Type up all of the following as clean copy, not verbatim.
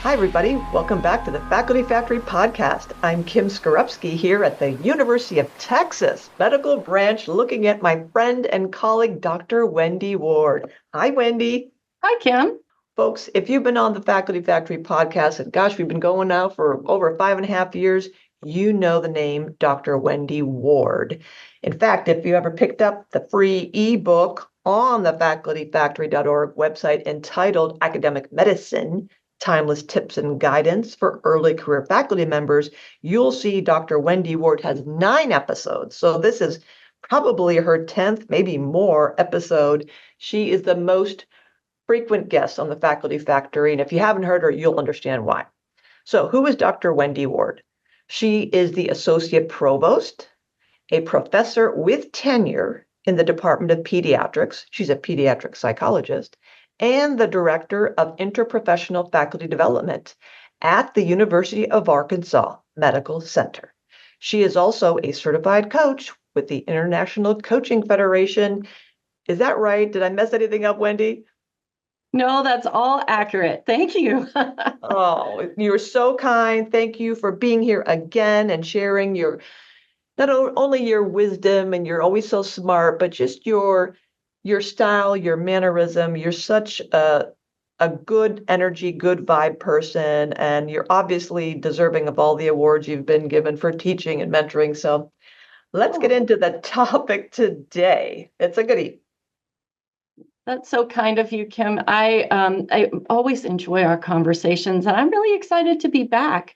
Hi, everybody. Welcome back to the Faculty Factory podcast. I'm Kim Skorupski here at the University of Texas Medical Branch looking at my friend and colleague, Dr. Wendy Ward. Hi, Wendy. Hi, Kim. Folks, if you've been on the Faculty Factory podcast, and gosh, we've been going now for over 5.5 years, you know the name Dr. Wendy Ward. In fact, if you ever picked up the free ebook on the facultyfactory.org website entitled Academic Medicine, Timeless Tips and Guidance for Early Career Faculty Members, you'll see Dr. Wendy Ward has 9 episodes. So this is probably her 10th, maybe more episode. She is the most frequent guest on the Faculty Factory, and if you haven't heard her, you'll understand why. So who is Dr. Wendy Ward? She is the Associate Provost, a professor with tenure in the Department of Pediatrics. She's a pediatric psychologist, and the Director of Interprofessional Faculty Development at the University of Arkansas Medical Center. She is also a certified coach with the International Coaching Federation. Is that right? Did I mess anything up, Wendy? No, that's all accurate. Thank you. Oh, you're so kind. Thank you for being here again and sharing your not only your wisdom, and you're always so smart, but just your style, your mannerism. You're such a good energy, good vibe person, and you're obviously deserving of all the awards you've been given for teaching and mentoring. So let's get into the topic today. It's a goodie. That's so kind of you, Kim. I always enjoy our conversations, and I'm really excited to be back.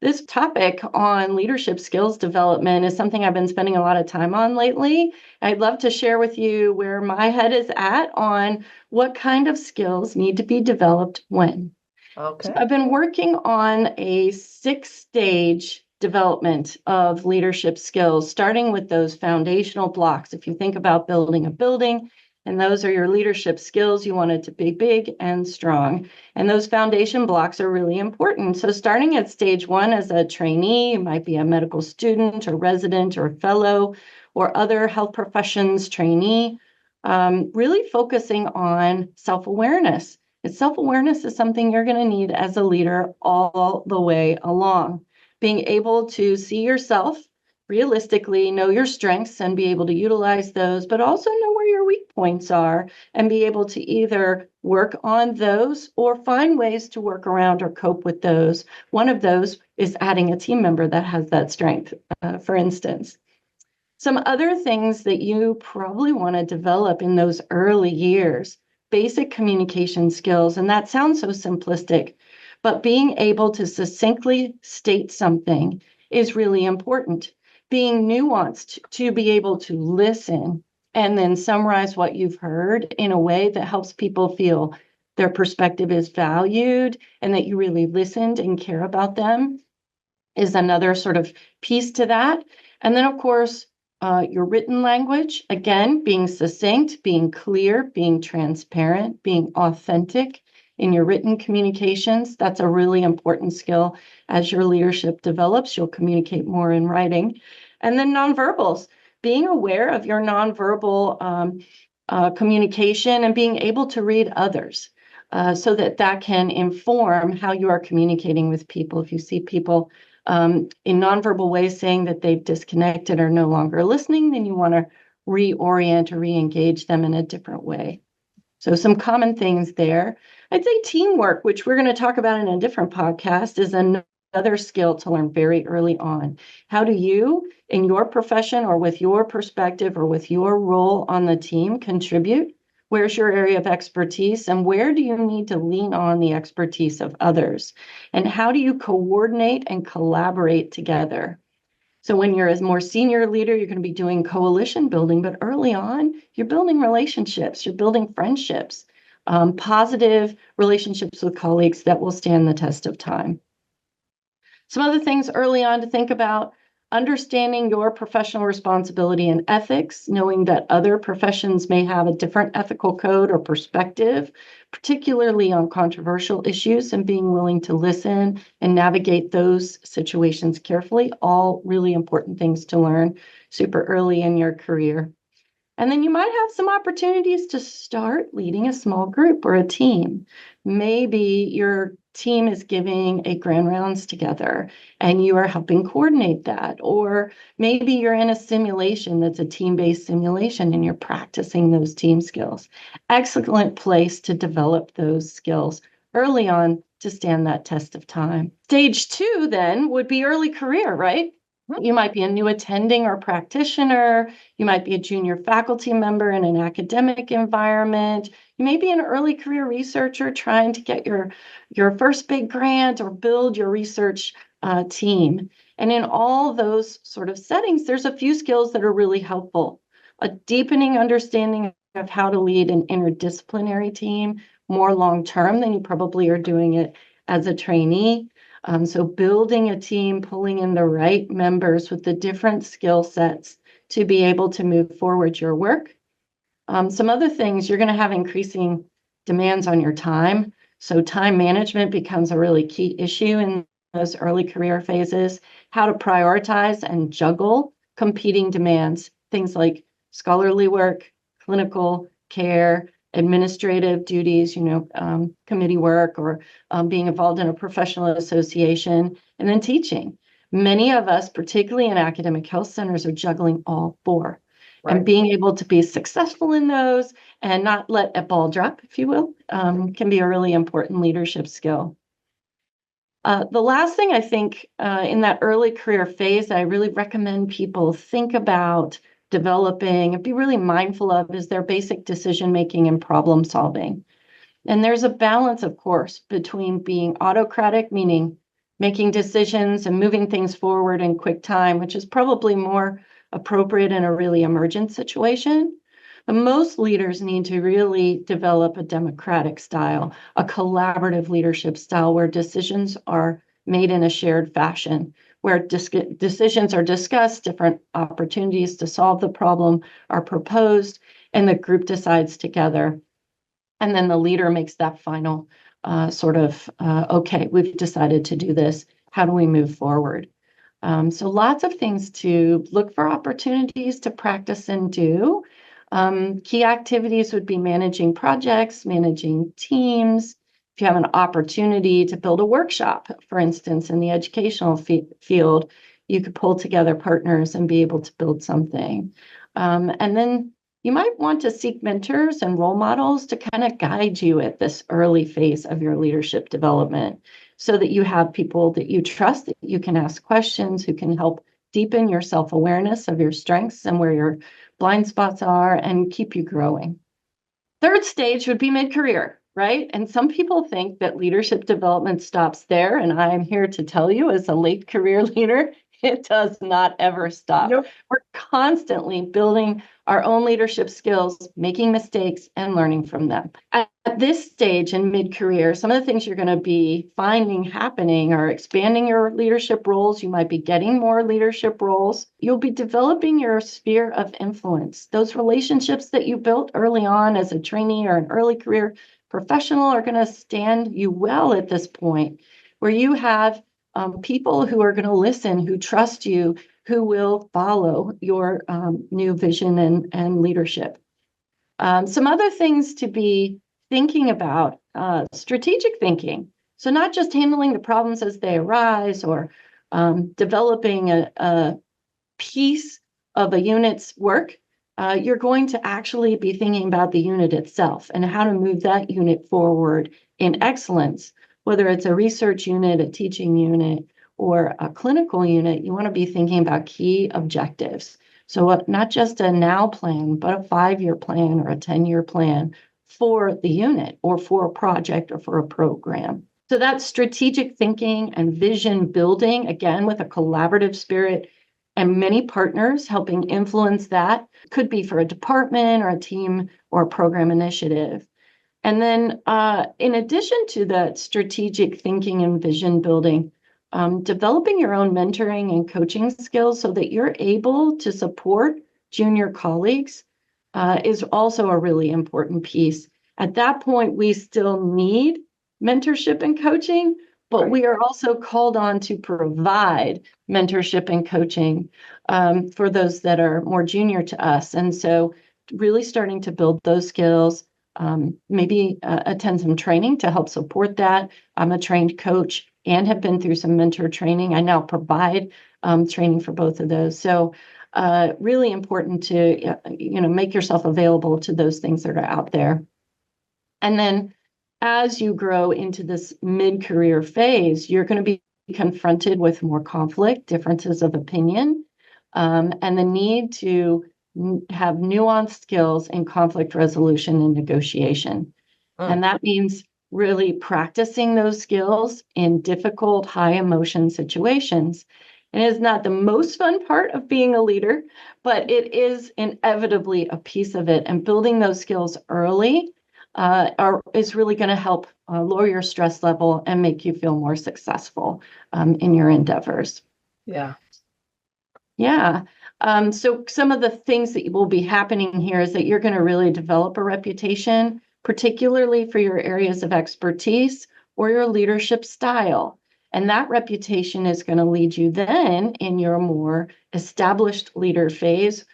This topic on leadership skills development is something I've been spending a lot of time on lately. I'd love to share with you where my head is at on what kind of skills need to be developed when. Okay. So I've been working on a 6-stage development of leadership skills, starting with those foundational blocks. If you think about building a building, and those are your leadership skills, you want it to be big and strong. And those foundation blocks are really important. So starting at stage 1 as a trainee, you might be a medical student or resident or fellow or other health professions trainee, really focusing on self-awareness. Self-awareness is something you're going to need as a leader all the way along. Being able to see yourself realistically, know your strengths and be able to utilize those, but also know where your weak points are and be able to either work on those or find ways to work around or cope with those. One of those is adding a team member that has that strength, for instance. Some other things that you probably want to develop in those early years, basic communication skills, and that sounds so simplistic, but being able to succinctly state something is really important. Being nuanced to be able to listen and then summarize what you've heard in a way that helps people feel their perspective is valued and that you really listened and care about them is another sort of piece to that. And then, of course, your written language, again, being succinct, being clear, being transparent, being authentic in your written communications. That's a really important skill. As your leadership develops, you'll communicate more in writing. And then nonverbals, being aware of your nonverbal communication and being able to read others so that can inform how you are communicating with people. If you see people in nonverbal ways saying that they've disconnected or no longer listening, then you want to reorient or re-engage them in a different way. So some common things there. I'd say teamwork, which we're going to talk about in a different podcast, is another skill to learn very early on. How do you, in your profession or with your perspective or with your role on the team, contribute? Where's your area of expertise, and where do you need to lean on the expertise of others? And how do you coordinate and collaborate together? So when you're a more senior leader, you're going to be doing coalition building, but early on, you're building relationships, you're building friendships, positive relationships with colleagues that will stand the test of time. Some other things early on to think about: understanding your professional responsibility and ethics, knowing that other professions may have a different ethical code or perspective, particularly on controversial issues, and being willing to listen and navigate those situations carefully. All really important things to learn super early in your career. And then you might have some opportunities to start leading a small group or a team. Maybe you're team is giving a grand rounds together and you are helping coordinate that. Or maybe you're in a simulation that's a team-based simulation and you're practicing those team skills. Excellent place to develop those skills early on to stand that test of time. Stage 2 then would be early career, right? You might be a new attending or practitioner. You might be a junior faculty member in an academic environment. You may be an early career researcher trying to get your first big grant or build your research team. And in all those sort of settings, there's a few skills that are really helpful. A deepening understanding of how to lead an interdisciplinary team more long-term than you probably are doing it as a trainee. So building a team, pulling in the right members with the different skill sets to be able to move forward your work. Some other things, you're going to have increasing demands on your time. So time management becomes a really key issue in those early career phases. How to prioritize and juggle competing demands, things like scholarly work, clinical care, administrative duties, committee work, or being involved in a professional association, and then teaching. Many of us, particularly in academic health centers, are juggling all four. Right. And being able to be successful in those and not let a ball drop, if you will, can be a really important leadership skill. The last thing I think in that early career phase, I really recommend people think about developing and be really mindful of is their basic decision making and problem solving. And there's a balance, of course, between being autocratic, meaning making decisions and moving things forward in quick time, which is probably more appropriate in a really emergent situation. But most leaders need to really develop a democratic style, a collaborative leadership style where decisions are made in a shared fashion, where decisions are discussed, different opportunities to solve the problem are proposed, and the group decides together. And then the leader makes that final okay, we've decided to do this. How do we move forward? So lots of things to look for opportunities to practice and do. Key activities would be managing projects, managing teams. If you have an opportunity to build a workshop, for instance, in the educational field, you could pull together partners and be able to build something. And then you might want to seek mentors and role models to kind of guide you at this early phase of your leadership development so that you have people that you trust, that you can ask questions, who can help deepen your self-awareness of your strengths and where your blind spots are and keep you growing. Third stage would be mid-career, right? And some people think that leadership development stops there. And I'm here to tell you, as a late career leader, it does not ever stop. Nope. We're constantly building our own leadership skills, making mistakes, and learning from them. At this stage in mid-career, some of the things you're going to be finding happening are expanding your leadership roles. You might be getting more leadership roles. You'll be developing your sphere of influence. Those relationships that you built early on as a trainee or an early career professional are going to stand you well at this point, where you have people who are going to listen, who trust you, who will follow your new vision and leadership. Some other things to be thinking about, strategic thinking. So not just handling the problems as they arise or developing a piece of a unit's work. You're going to actually be thinking about the unit itself and how to move that unit forward in excellence. Whether it's a research unit, a teaching unit, or a clinical unit, you want to be thinking about key objectives. So not just a now plan, but a 5-year plan or a 10-year plan for the unit or for a project or for a program. So that's strategic thinking and vision building, again, with a collaborative spirit and many partners helping influence that. Could be for a department or a team or a program initiative. And then in addition to that strategic thinking and vision building, developing your own mentoring and coaching skills so that you're able to support junior colleagues is also a really important piece. At that point, we still need mentorship and coaching, but we are also called on to provide mentorship and coaching for those that are more junior to us. And so really starting to build those skills, maybe attend some training to help support that. I'm a trained coach and have been through some mentor training. I now provide training for both of those. So really important to make yourself available to those things that are out there. And then as you grow into this mid-career phase, you're going to be confronted with more conflict, differences of opinion, and the need to have nuanced skills in conflict resolution and negotiation. And that means really practicing those skills in difficult, high emotion situations. And it's not the most fun part of being a leader, but it is inevitably a piece of it. And building those skills early is really going to help lower your stress level and make you feel more successful in your endeavors. Yeah. Yeah. So some of the things that will be happening here is that you're going to really develop a reputation, particularly for your areas of expertise or your leadership style. And that reputation is going to lead you then in your more established leader phase.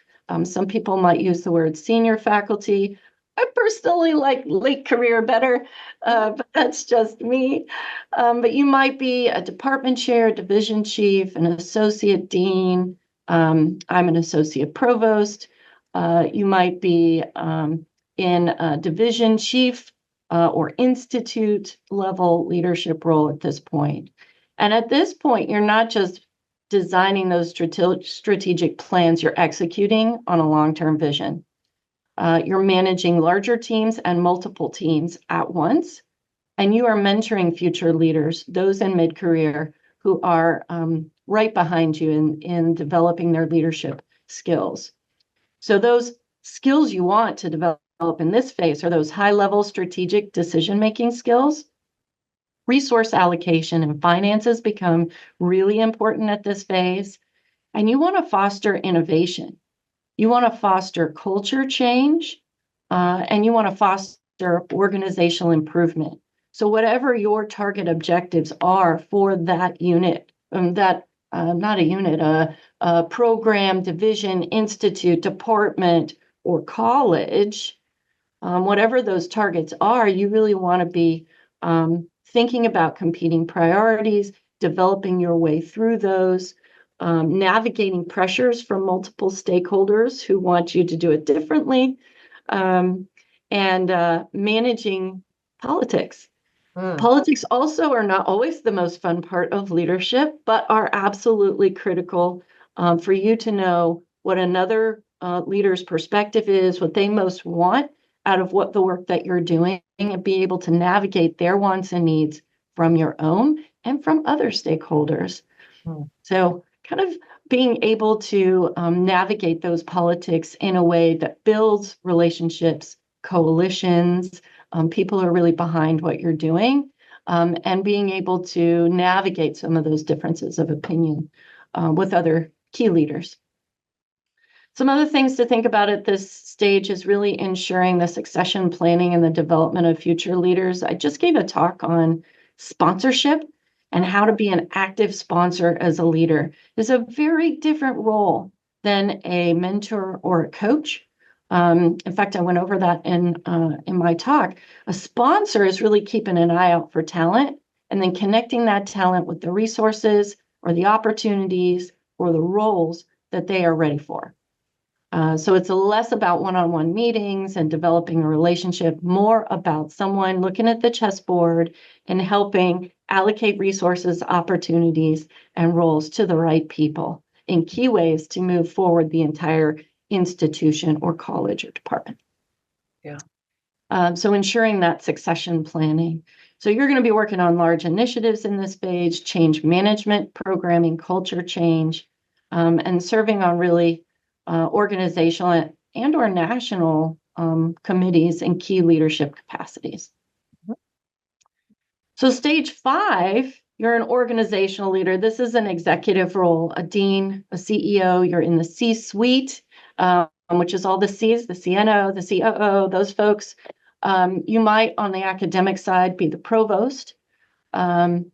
Some people might use the word senior faculty. I personally like late career better, but that's just me. But you might be a department chair, division chief, an associate dean. I'm an associate provost. You might be in a division chief or institute level leadership role at this point. And at this point, you're not just designing those strategic plans, you're executing on a long-term vision. You're managing larger teams and multiple teams at once, and you are mentoring future leaders, those in mid-career who are right behind you in developing their leadership skills. So those skills you want to develop in this phase are those high-level strategic decision-making skills. Resource allocation and finances become really important at this phase. And you want to foster innovation. You want to foster culture change, and you want to foster organizational improvement. So whatever your target objectives are for that unit, not a unit, a program, division, institute, department, or college, whatever those targets are, you really want to be thinking about competing priorities, developing your way through those, navigating pressures from multiple stakeholders who want you to do it differently, and managing politics. Politics also are not always the most fun part of leadership, but are absolutely critical for you to know what another leader's perspective is, what they most want out of what the work that you're doing, and be able to navigate their wants and needs from your own and from other stakeholders. So kind of being able to navigate those politics in a way that builds relationships, coalitions, people are really behind what you're doing, and being able to navigate some of those differences of opinion with other key leaders. Some other things to think about at this stage is really ensuring the succession planning and the development of future leaders. I just gave a talk on sponsorship and how to be an active sponsor as a leader. Is a very different role than a mentor or a coach. In fact, I went over that in my talk. A sponsor is really keeping an eye out for talent and then connecting that talent with the resources or the opportunities or the roles that they are ready for. So it's less about one-on-one meetings and developing a relationship, more about someone looking at the chessboard and helping allocate resources, opportunities, and roles to the right people in key ways to move forward the entire institution or college or department. Yeah. So ensuring that succession planning. So you're going to be working on large initiatives in this phase, change management, programming, culture change, and serving on really organizational and or national committees and key leadership capacities. So stage 5, you're an organizational leader. This is an executive role, a dean, a CEO. You're in the C-suite, which is all the C's, the CNO, the COO, those folks. You might, on the academic side, be the provost. And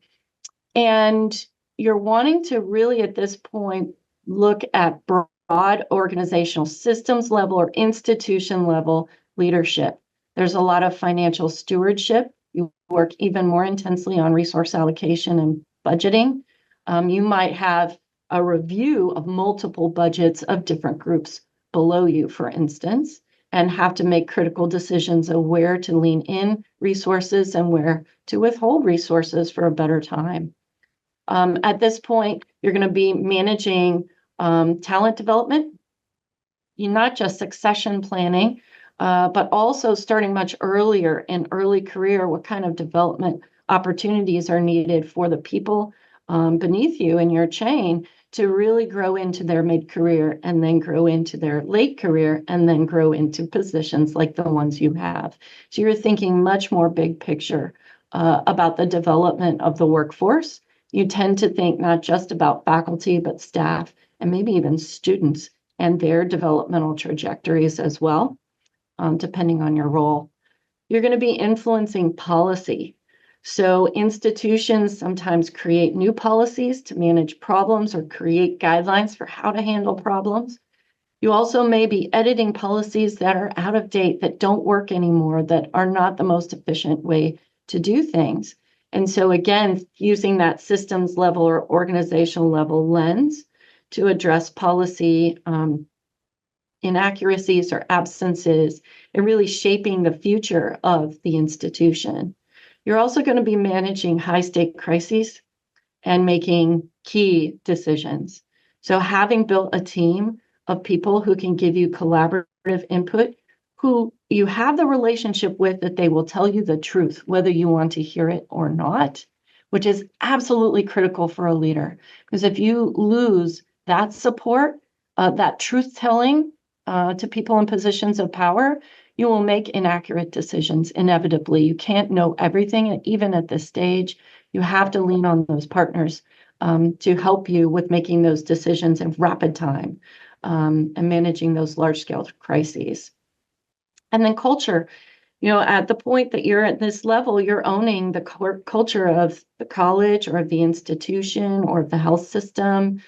you're wanting to really, at this point, look at broad organizational systems level or institution level leadership. There's a lot of financial stewardship. You work even more intensely on resource allocation and budgeting. You might have a review of multiple budgets of different groups below you, for instance, and have to make critical decisions of where to lean in resources and where to withhold resources for a better time. At this point, you're going to be managing talent development, not just succession planning, but also starting much earlier in early career, what kind of development opportunities are needed for the people beneath you in your chain to really grow into their mid-career and then grow into their late career and then grow into positions like the ones you have. So you're thinking much more big picture about the development of the workforce. You tend to think not just about faculty, but staff and maybe even students and their developmental trajectories as well, depending on your role. You're going to be influencing policy. So institutions sometimes create new policies to manage problems or create guidelines for how to handle problems. You also may be editing policies that are out of date, that don't work anymore, that are not the most efficient way to do things. And so again, using that systems level or organizational level lens to address policy inaccuracies or absences and really shaping the future of the institution. You're also going to be managing high-stake crises and making key decisions. So having built a team of people who can give you collaborative input, who you have the relationship with, that they will tell you the truth, whether you want to hear it or not, which is absolutely critical for a leader. Because if you lose that support, that truth-telling to people in positions of power, you will make inaccurate decisions inevitably. You can't know everything, and even at this stage, you have to lean on those partners to help you with making those decisions in rapid time and managing those large-scale crises. And then culture, at the point that you're at this level, you're owning the culture of the college or of the institution or of the health system.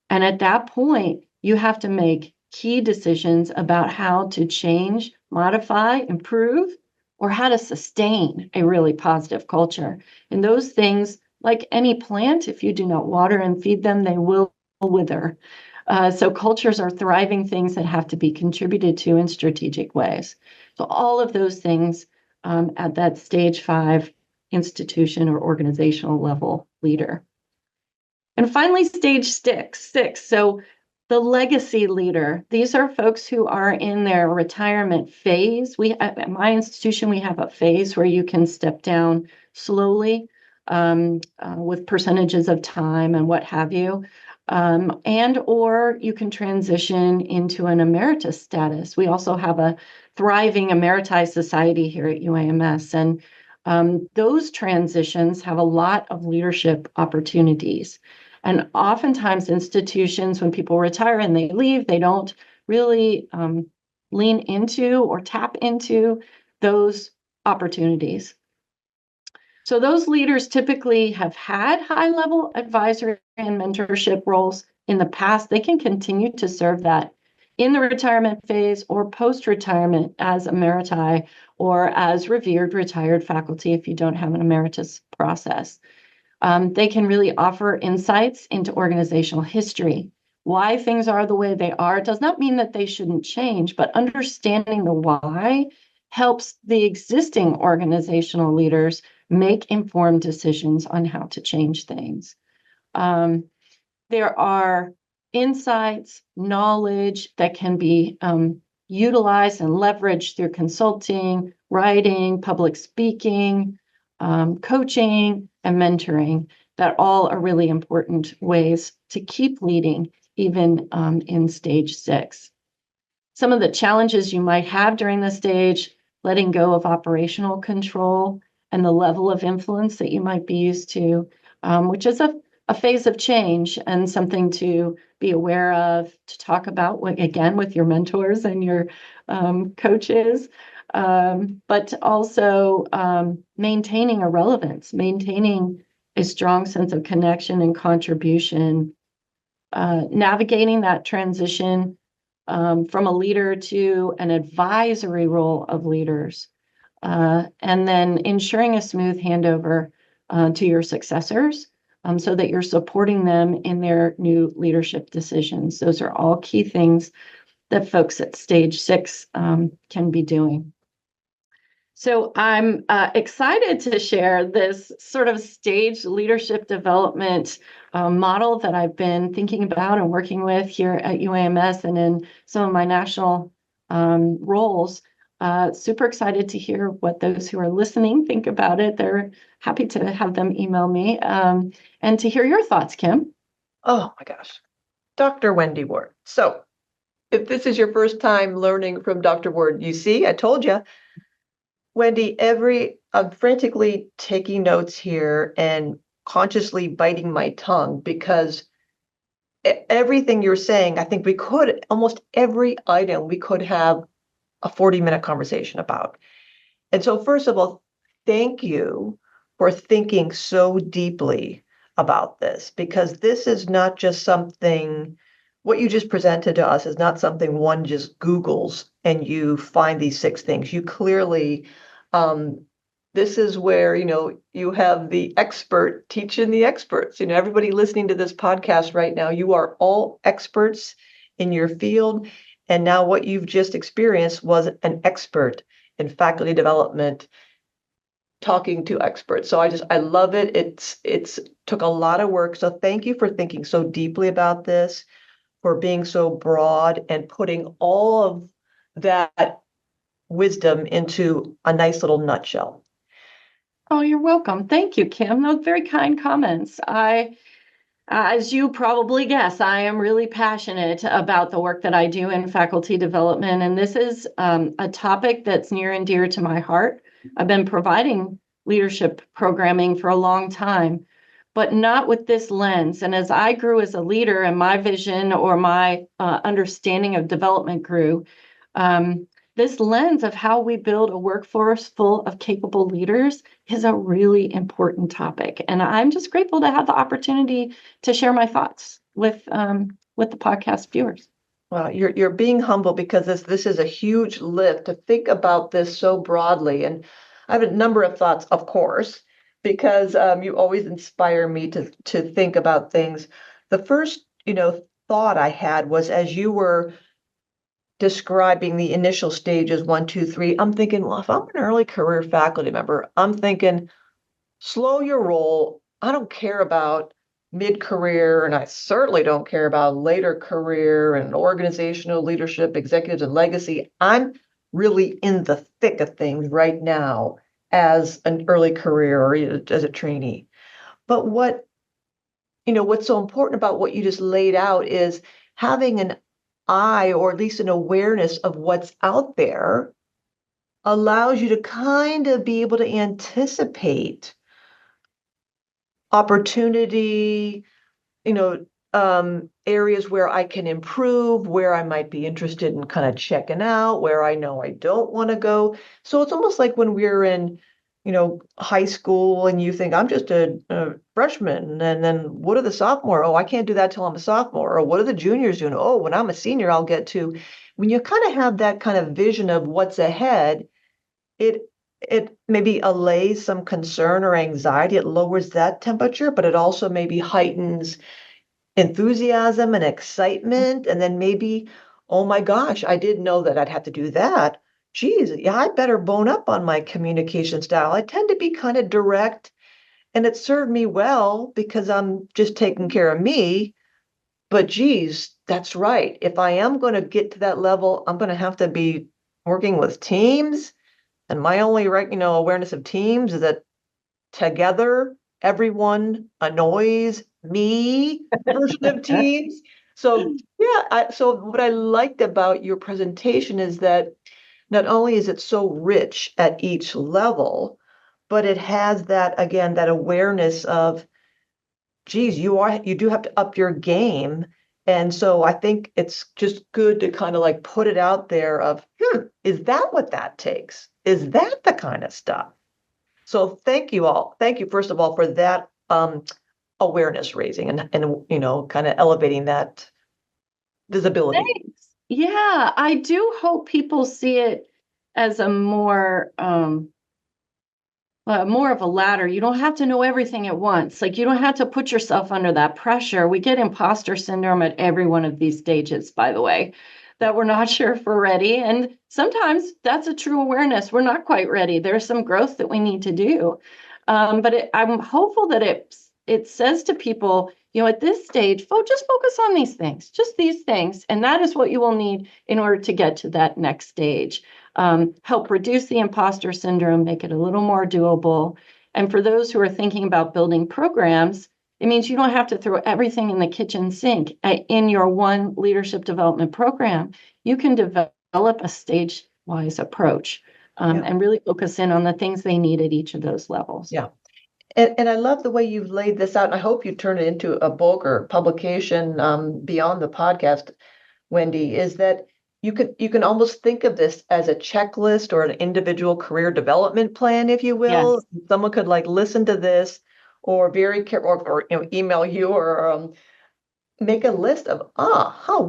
And at that point, you have to make key decisions about how to change, modify, improve, or how to sustain a really positive culture. And those things, like any plant, if you do not water and feed them, they will wither. So cultures are thriving things that have to be contributed to in strategic ways. So all of those things at that stage 5 institution or organizational level leader. And finally, stage six. So the legacy leader, these are folks who are in their retirement phase. At my institution, we have a phase where you can step down slowly with percentages of time and what have you. Or you can transition into an emeritus status. We also have a thriving emeritized society here at UAMS. And those transitions have a lot of leadership opportunities. And oftentimes institutions, when people retire and they leave, they don't really lean into or tap into those opportunities. So those leaders typically have had high-level advisory and mentorship roles in the past. They can continue to serve that in the retirement phase or post-retirement as emeriti or as revered retired faculty if you don't have an emeritus process. They can really offer insights into organizational history. Why things are the way they are does not mean that they shouldn't change, but understanding the why helps the existing organizational leaders make informed decisions on how to change things. There are insights, knowledge that can be utilized and leveraged through consulting, writing, public speaking, coaching, and mentoring that all are really important ways to keep leading even in stage 6. Some of the challenges you might have during this stage, letting go of operational control and the level of influence that you might be used to, which is a phase of change and something to be aware of, to talk about, again, with your mentors and your coaches. But also maintaining a relevance, maintaining a strong sense of connection and contribution, navigating that transition from a leader to an advisory role of leaders. and then ensuring a smooth handover to your successors so that you're supporting them in their new leadership decisions. Those are all key things that folks at stage 6 can be doing. So I'm excited to share this sort of stage leadership development model that I've been thinking about and working with here at UAMS and in some of my national roles. Super excited to hear what those who are listening think about it. They're happy to have them email me and to hear your thoughts, Kim. Oh my gosh. Dr. Wendy Ward. So if this is your first time learning from Dr. Ward, you see, I told you, Wendy, I'm frantically taking notes here and consciously biting my tongue because everything you're saying, I think almost every item we could have a 40-minute conversation about. And so first of all, thank you for thinking so deeply about this, because this is not just something, what you just presented to us is not something one just Googles and you find these 6 things. You clearly, this is where, you have the expert teaching the experts. Everybody listening to this podcast right now, you are all experts in your field. And now what you've just experienced was an expert in faculty development talking to experts. So I love it. It's took a lot of work. So thank you for thinking so deeply about this, for being so broad and putting all of that wisdom into a nice little nutshell. Oh, you're welcome. Thank you, Kim. Those very kind comments. As you probably guess, I am really passionate about the work that I do in faculty development, and this is a topic that's near and dear to my heart. I've been providing leadership programming for a long time, but not with this lens. And as I grew as a leader and my vision or my understanding of development grew, this lens of how we build a workforce full of capable leaders is a really important topic. And I'm just grateful to have the opportunity to share my thoughts with the podcast viewers. Well, you're being humble because this is a huge lift to think about this so broadly. And I have a number of thoughts, of course, because you always inspire me to think about things. The first, thought I had was as you were describing the initial stages 1, 2, 3. I'm thinking, well, if I'm an early career faculty member, I'm thinking, slow your roll. I don't care about mid-career, and I certainly don't care about later career and organizational leadership, executives, and legacy. I'm really in the thick of things right now as an early career or as a trainee. But what's so important about what you just laid out is having an eye, or at least an awareness of what's out there, allows you to kind of be able to anticipate opportunity, areas where I can improve, where I might be interested in kind of checking out, where I know I don't want to go. So it's almost like when we're in, high school and you think, I'm just a freshman. And then what are the sophomore? Oh, I can't do that till I'm a sophomore. Or what are the juniors doing? Oh, when I'm a senior, I'll get to. When you kind of have that kind of vision of what's ahead, it maybe allays some concern or anxiety. It lowers that temperature, but it also maybe heightens enthusiasm and excitement. And then maybe, oh my gosh, I didn't know that I'd have to do that. Geez, yeah, I better bone up on my communication style. I tend to be kind of direct, and it served me well because I'm just taking care of me. But geez, that's right. If I am going to get to that level, I'm going to have to be working with teams. And my only awareness of teams is that together, everyone annoys me version of teams. So yeah, so what I liked about your presentation is that not only is it so rich at each level, but it has that, again, that awareness of, geez, you do have to up your game. And so I think it's just good to kind of like put it out there of, is that what that takes? Is that the kind of stuff? So thank you all. Thank you, first of all, for that awareness raising and kind of elevating that visibility. Thanks. Yeah, I do hope people see it as a more of a ladder. You don't have to know everything at once. Like, you don't have to put yourself under that pressure. We get imposter syndrome at every one of these stages, by the way, that we're not sure if we're ready. And sometimes that's a true awareness. We're not quite ready. There's some growth that we need to do. But I'm hopeful that it says to people, at this stage, just focus on these things, just these things. And that is what you will need in order to get to that next stage. Help reduce the imposter syndrome, make it a little more doable. And for those who are thinking about building programs, it means you don't have to throw everything in the kitchen sink in your one leadership development program. You can develop a stage-wise approach and really focus in on the things they need at each of those levels. Yeah. And I love the way you've laid this out. And I hope you turn it into a book or publication beyond the podcast, Wendy, is that you can almost think of this as a checklist or an individual career development plan, if you will. Yes. Someone could listen to this or or email you or make a list of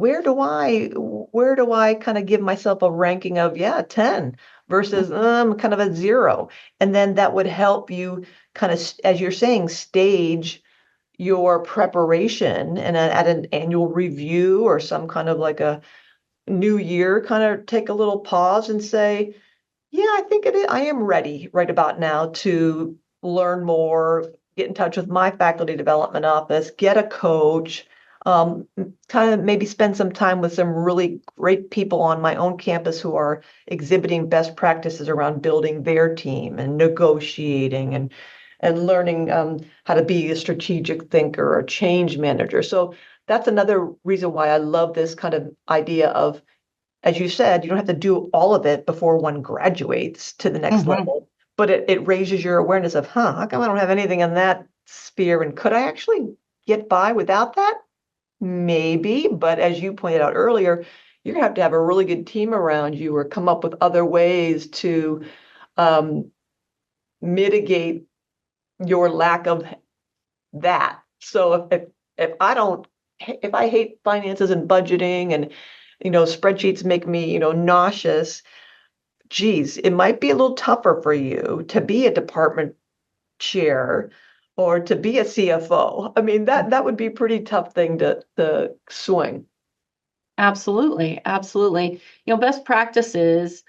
where do I kind of give myself a ranking of 10 versus kind of a 0, and then that would help you kind of, as you're saying, stage your preparation and at an annual review or some kind of like a new year, kind of take a little pause and say, I think I am ready right about now to learn more, get in touch with my faculty development office, get a coach, kind of maybe spend some time with some really great people on my own campus who are exhibiting best practices around building their team and negotiating and learning how to be a strategic thinker or change manager. So that's another reason why I love this kind of idea of, as you said, you don't have to do all of it before one graduates to the next level, but it raises your awareness of, how come I don't have anything in that sphere? And could I actually get by without that? Maybe, but as you pointed out earlier, you're gonna have to have a really good team around you or come up with other ways to mitigate your lack of that. So if I hate finances and budgeting and spreadsheets make me nauseous, geez, it might be a little tougher for you to be a department chair or to be a CFO. I mean, that would be a pretty tough thing to swing. Absolutely. Absolutely. Best practices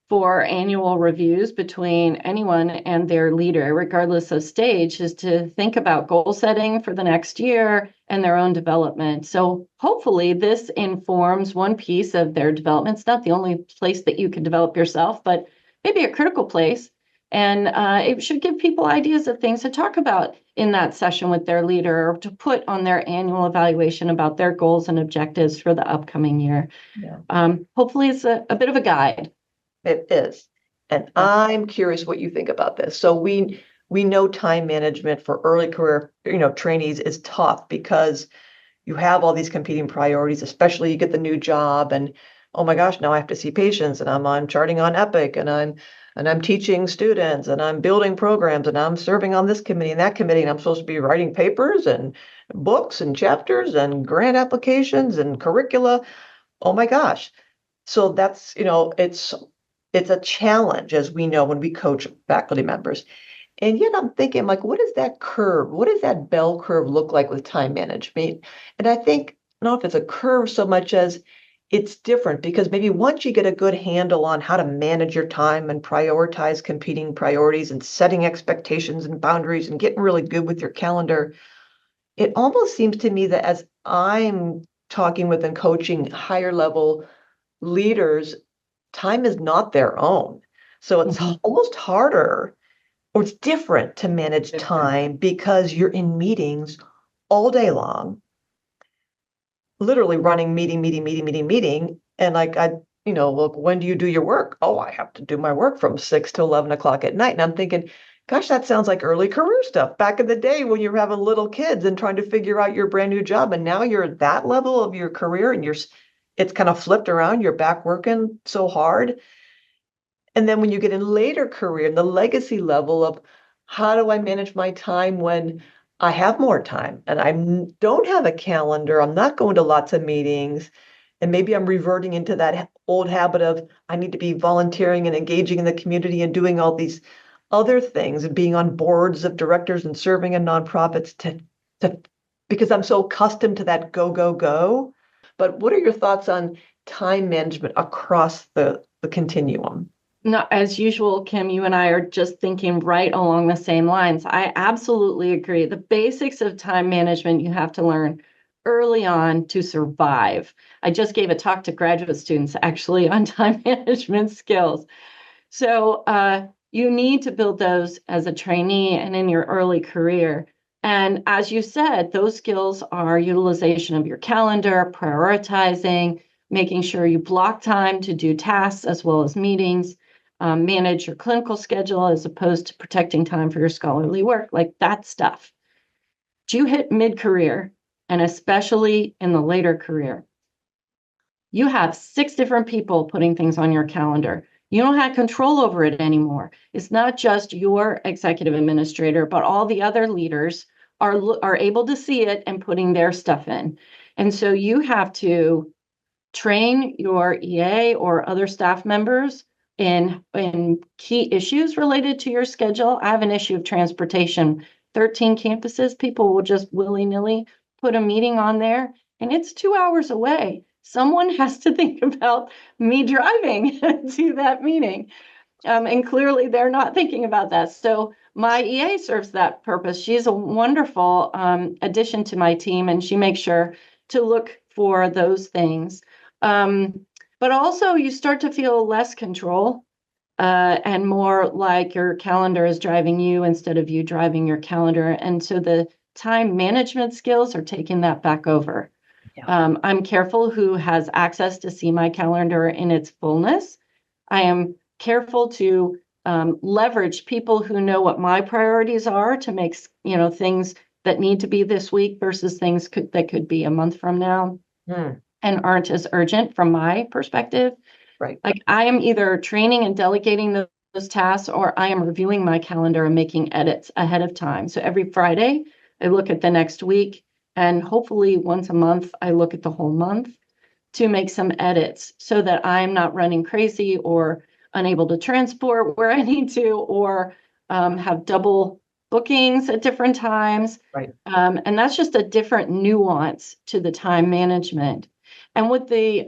for annual reviews between anyone and their leader, regardless of stage, is to think about goal setting for the next year and their own development. So hopefully this informs one piece of their development. It's not the only place that you can develop yourself, but maybe a critical place. And it should give people ideas of things to talk about in that session with their leader or to put on their annual evaluation about their goals and objectives for the upcoming year. Yeah. Hopefully it's a bit of a guide. It is. And I'm curious what you think about this. So we know time management for early career, trainees is tough because you have all these competing priorities, especially you get the new job and oh my gosh, now I have to see patients and I'm charting on Epic and I'm teaching students and I'm building programs and I'm serving on this committee and that committee and I'm supposed to be writing papers and books and chapters and grant applications and curricula. Oh my gosh. So that's, it's a challenge, as we know, when we coach faculty members. And yet I'm thinking, what is that curve? What does that bell curve look like with time management? And I think, I don't know if it's a curve so much as it's different because maybe once you get a good handle on how to manage your time and prioritize competing priorities and setting expectations and boundaries and getting really good with your calendar, it almost seems to me that as I'm talking with and coaching higher level leaders, time is not their own. So it's almost harder or it's different to manage time because you're in meetings all day long, literally running meeting. And look, when do you do your work? Oh, I have to do my work from 6 to 11 o'clock at night. And I'm thinking, gosh, that sounds like early career stuff back in the day when you're having little kids and trying to figure out your brand new job. And now you're at that level of your career and it's kind of flipped around. You're back working so hard. And then when you get in later career, the legacy level of how do I manage my time when I have more time and I don't have a calendar, I'm not going to lots of meetings. And maybe I'm reverting into that old habit of I need to be volunteering and engaging in the community and doing all these other things and being on boards of directors and serving in nonprofits to because I'm so accustomed to that go, go, go. But what are your thoughts on time management across the continuum? No, as usual, Kim, you and I are just thinking right along the same lines. I absolutely agree. The basics of time management you have to learn early on to survive. I just gave a talk to graduate students actually on time management skills. So you need to build those as a trainee and in your early career. And as you said, those skills are utilization of your calendar, prioritizing, making sure you block time to do tasks as well as meetings, manage your clinical schedule as opposed to protecting time for your scholarly work, like that stuff. You hit mid-career, and especially in the later career, you have 6 different people putting things on your calendar. You don't have control over it anymore. It's not just your executive administrator, but all the other leaders are able to see it and putting their stuff in. And so you have to train your EA or other staff members in key issues related to your schedule. I have an issue of transportation. 13 campuses, people will just willy-nilly put a meeting on there, and it's 2 hours away. Someone has to think about me driving to that meeting. And clearly they're not thinking about that. So my EA serves that purpose. She's a wonderful addition to my team, and she makes sure to look for those things. But also you start to feel less control and more like your calendar is driving you instead of you driving your calendar. And so the time management skills are taking that back over. Yeah. I'm careful who has access to see my calendar in its fullness. I am careful to leverage people who know what my priorities are to make things that need to be this week versus things that could be a month from now and aren't as urgent from my perspective. Right. Like I am either training and delegating those tasks, or I am reviewing my calendar and making edits ahead of time. So every Friday, I look at the next week, and hopefully once a month, I look at the whole month to make some edits so that I'm not running crazy or unable to transport where I need to, or have double bookings at different times. Right. And that's just a different nuance to the time management. And with the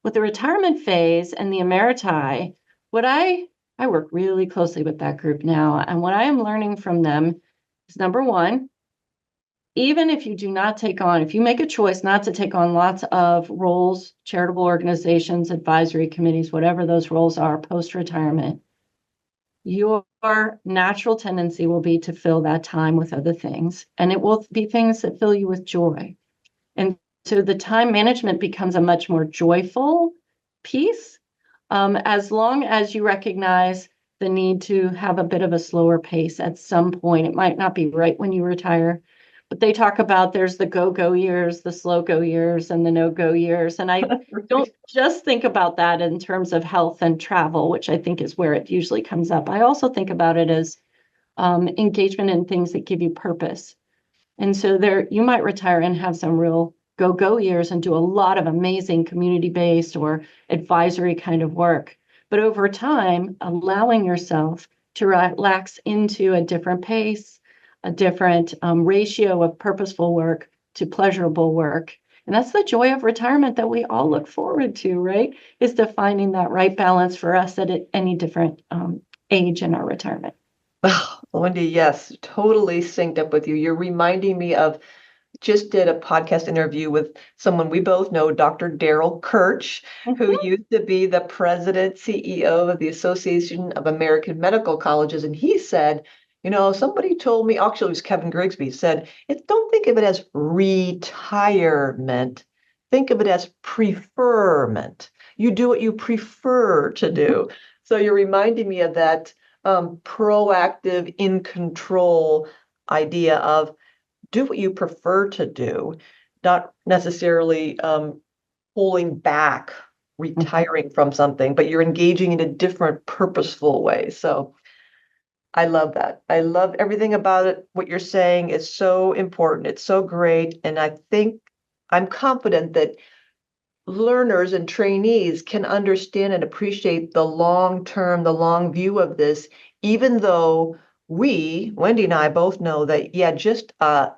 retirement phase and the emeriti, what I work really closely with that group now, and what I am learning from them is number one, even if you do not take on, if you make a choice not to take on lots of roles, charitable organizations, advisory committees, whatever those roles are post-retirement, your natural tendency will be to fill that time with other things, and it will be things that fill you with joy. And so the time management becomes a much more joyful piece, as long as you recognize the need to have a bit of a slower pace at some point. It might not be right when you retire, but they talk about there's the go-go years, the slow-go years, and the no-go years. And I don't just think about that in terms of health and travel, which I think is where it usually comes up. I also think about it as engagement in things that give you purpose. And so there, you might retire and have some real go-go years and do a lot of amazing community-based or advisory kind of work. But over time, allowing yourself to relax into a different pace, a different ratio of purposeful work to pleasurable work. And that's the joy of retirement that we all look forward to, right? Is to finding that right balance for us at any different age in our retirement. Oh, Wendy, yes, totally synced up with you. You're reminding me of just did a podcast interview with someone we both know, Dr. Daryl Kirch, who used to be the president, CEO of the Association of American Medical Colleges. And he said, somebody told me, actually, it was Kevin Grigsby, said, don't think of it as retirement. Think of it as preferment. You do what you prefer to do. So you're reminding me of that proactive, in control idea of do what you prefer to do, not necessarily pulling back, retiring from something, but you're engaging in a different, purposeful way. So I love that. I love everything about it. What you're saying is so important. It's so great. And I think I'm confident that learners and trainees can understand and appreciate the long term, the long view of this, even though Wendy and I both know that, yeah, just a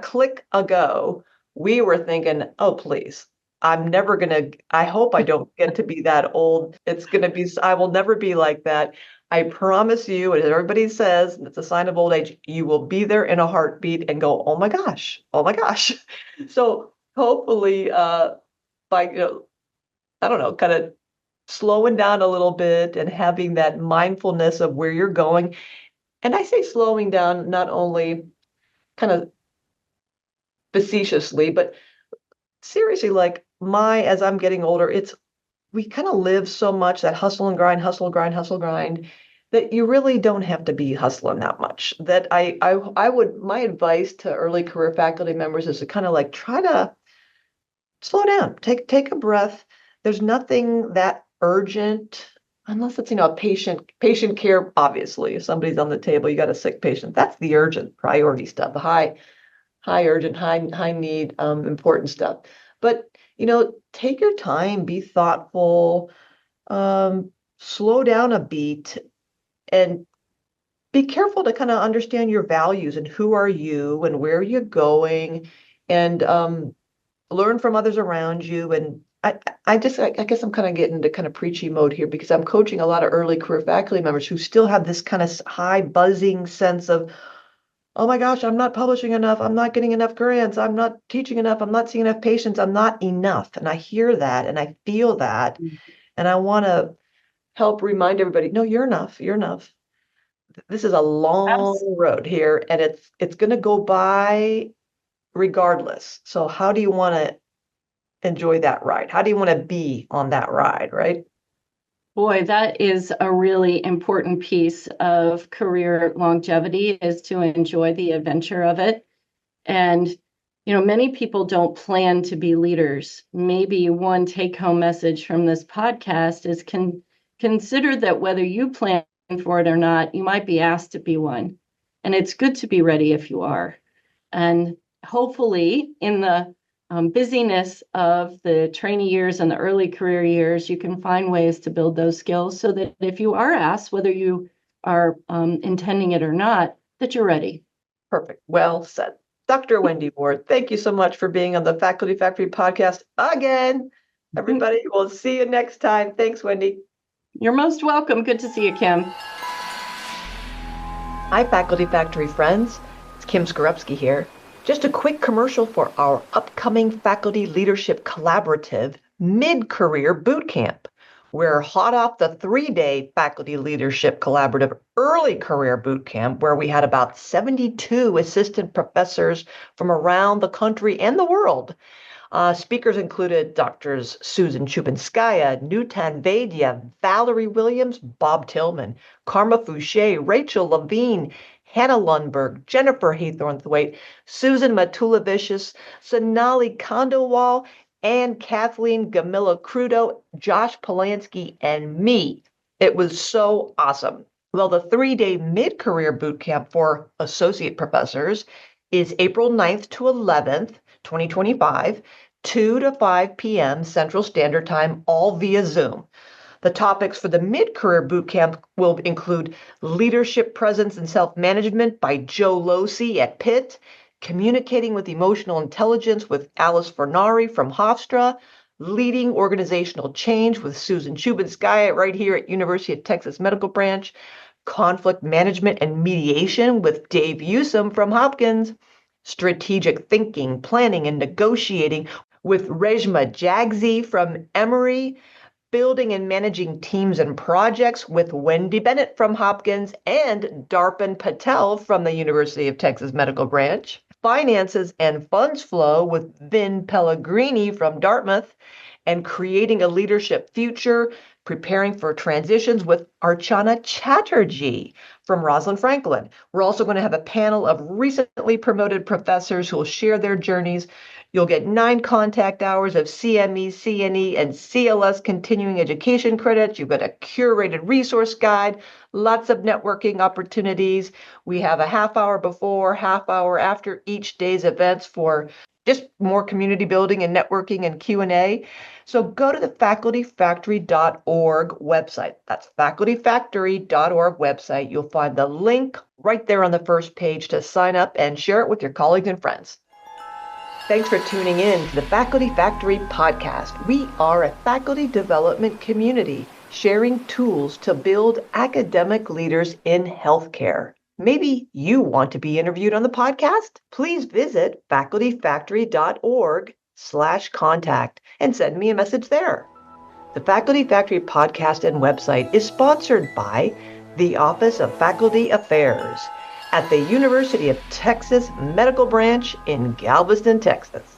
click ago, we were thinking, oh, please, I hope I don't get to be that old. I will never be like that. I promise you, as everybody says, and it's a sign of old age, you will be there in a heartbeat and go, oh my gosh, oh my gosh. So hopefully, by, I don't know, kind of slowing down a little bit and having that mindfulness of where you're going. And I say slowing down, not only kind of facetiously, but seriously, like as I'm getting older, we kind of live so much that hustle and grind, hustle, grind, hustle, grind, that you really don't have to be hustling that much. That my advice to early career faculty members is to kind of like try to slow down, take a breath. There's nothing that urgent unless it's, a patient care. Obviously, if somebody's on the table, you got a sick patient. That's the urgent priority stuff, the high urgent, high need, important stuff. But take your time, be thoughtful, slow down a beat, and be careful to kind of understand your values and who are you and where you're going, and learn from others around you. And I guess I'm kind of getting into kind of preachy mode here because I'm coaching a lot of early career faculty members who still have this kind of high buzzing sense of, oh my gosh, I'm not publishing enough. I'm not getting enough grants. I'm not teaching enough. I'm not seeing enough patients. I'm not enough. And I hear that and I feel that. And I want to help remind everybody, no, you're enough. You're enough. This is a long road here and it's going to go by regardless. So how do you want to enjoy that ride? How do you want to be on that ride, right? Boy, that is a really important piece of career longevity, is to enjoy the adventure of it. And, many people don't plan to be leaders. Maybe one take-home message from this podcast is consider that whether you plan for it or not, you might be asked to be one. And it's good to be ready if you are. And hopefully in the busyness of the trainee years and the early career years, you can find ways to build those skills so that if you are asked, whether you are intending it or not, that you're ready. Perfect. Well said. Dr. Wendy Ward, thank you so much for being on the Faculty Factory podcast again. Everybody, we'll see you next time. Thanks, Wendy. You're most welcome. Good to see you, Kim. Hi, Faculty Factory friends. It's Kim Skorupski here. Just a quick commercial for our upcoming Faculty Leadership Collaborative Mid-Career Bootcamp. We're hot off the 3-day Faculty Leadership Collaborative Early Career Bootcamp, where we had about 72 assistant professors from around the country and the world. Speakers included Drs. Susan Chubinskaya, Nutan Vaidya, Valerie Williams, Bob Tillman, Karma Fouché, Rachel Levine, Hannah Lundberg, Jennifer Haythornthwaite, Susan Matulavicius, Sonali Kandawal, and Kathleen Gamilla Crudo, Josh Polanski, and me. It was so awesome. Well, the 3-day mid-career bootcamp for associate professors is April 9th to 11th, 2025, 2 to 5 p.m. Central Standard Time, all via Zoom. The topics for the mid-career bootcamp will include Leadership Presence and Self-Management by Joe Losey at Pitt, Communicating with Emotional Intelligence with Alice Fornari from Hofstra, Leading Organizational Change with Susan Chubinskaya right here at University of Texas Medical Branch, Conflict Management and Mediation with Dave Usum from Hopkins, Strategic Thinking, Planning, and Negotiating with Rejma Jagzi from Emory, Building and Managing Teams and Projects with Wendy Bennett from Hopkins and Darpan Patel from the University of Texas Medical Branch, Finances and Funds Flow with Vin Pellegrini from Dartmouth, and Creating a Leadership Future, Preparing for Transitions with Archana Chatterjee from Rosalind Franklin. We're also going to have a panel of recently promoted professors who will share their journeys. You'll get 9 contact hours of CME, CNE, and CLS continuing education credits. You've got a curated resource guide, lots of networking opportunities. We have a half hour before, half hour after each day's events for just more community building and networking and Q&A. So go to the facultyfactory.org website. That's facultyfactory.org website. You'll find the link right there on the first page to sign up and share it with your colleagues and friends. Thanks for tuning in to the Faculty Factory podcast. We are a faculty development community sharing tools to build academic leaders in healthcare. Maybe you want to be interviewed on the podcast? Please visit facultyfactory.org/contact and send me a message there. The Faculty Factory podcast and website is sponsored by the Office of Faculty Affairs at the University of Texas Medical Branch in Galveston, Texas.